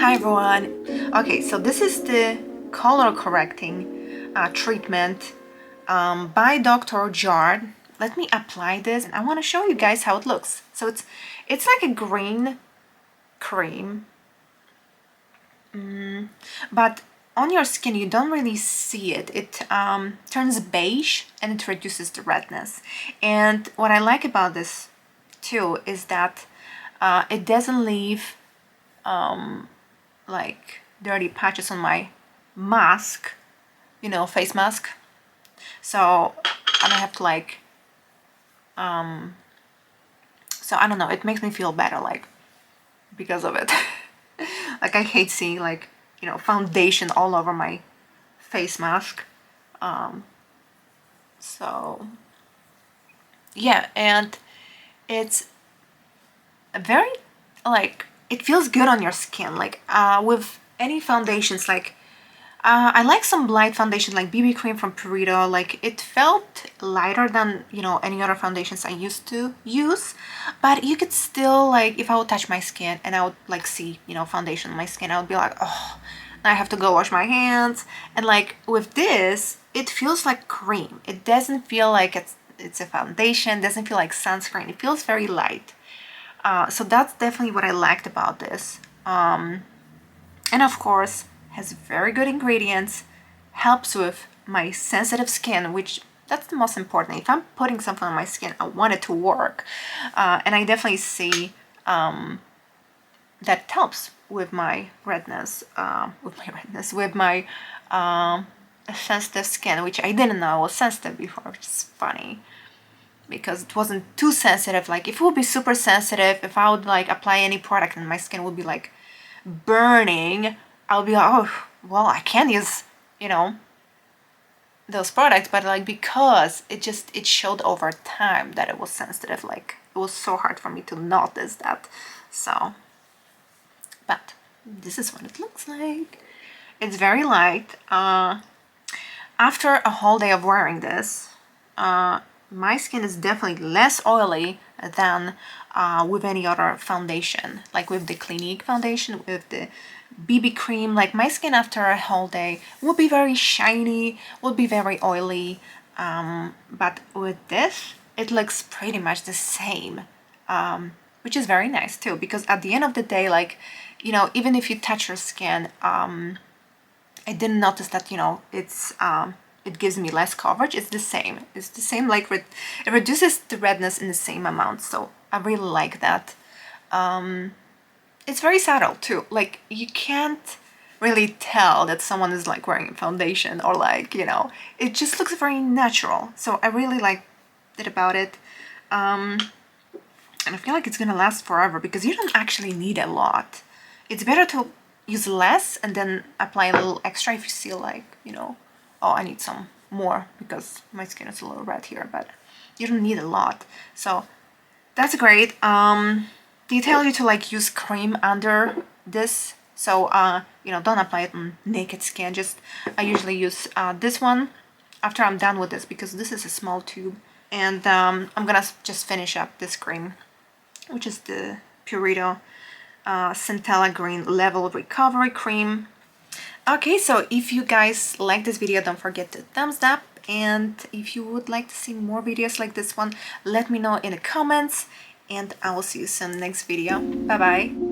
Hi everyone. Okay, so this is the color correcting treatment by Dr. Jart. Let me apply this and I want to show you guys how it looks. So it's like a green cream, but on your skin you don't really see it. It turns beige and it reduces the redness. And what I like about this too is that it doesn't leave like dirty patches on my mask, you know, face mask. So I don't have to like so I don't know, it makes me feel better like because of it. Like I hate seeing like, you know, foundation all over my face mask. So yeah, and it's very like it feels good on your skin, like with any foundations. Like I like some light foundation like BB cream from Purito. Like it felt lighter than, you know, any other foundations I used to use, but you could still like, if I would touch my skin and I would like see, you know, foundation on my skin, I would be like, oh, now I have to go wash my hands. And like with this, it feels like cream. It doesn't feel like it's a foundation, doesn't feel like sunscreen. It feels very light. So that's definitely what I liked about this. And of course, has very good ingredients, helps with my sensitive skin, which that's the most important. If I'm putting something on my skin, I want it to work. And I definitely see that it helps with my redness, with my sensitive skin, which I didn't know I was sensitive before, which is funny. Because it wasn't too sensitive. Like if it would be super sensitive, if I would like apply any product and my skin would be like burning, I'll be like, oh, well, I can't use, you know, those products. But like because it showed over time that it was sensitive, like it was so hard for me to notice that. So, but this is what it looks like. It's very light. After a whole day of wearing this, my skin is definitely less oily than with any other foundation, like with the Clinique foundation, with the BB cream. Like my skin after a whole day would be very shiny, would be very oily, but with this it looks pretty much the same, which is very nice too, because at the end of the day, like, you know, even if you touch your skin, I didn't notice that, you know, it gives me less coverage. It's the same. It's the same, like it reduces the redness in the same amount. So I really like that. It's very subtle too. Like you can't really tell that someone is like wearing a foundation or like, you know, it just looks very natural. So I really like it about it. And I feel like it's gonna last forever because you don't actually need a lot. It's better to use less and then apply a little extra if you see like, you know, oh, I need some more because my skin is a little red here, but you don't need a lot. So that's great. They tell you to like use cream under this. So, you know, don't apply it on naked skin. Just, I usually use this one after I'm done with this because this is a small tube. And I'm gonna just finish up this cream, which is the Purito Centella Green Level Recovery Cream. Okay, so if you guys like this video, don't forget to thumbs up, and if you would like to see more videos like this one, let me know in the comments, and I will see you soon next video. Bye bye.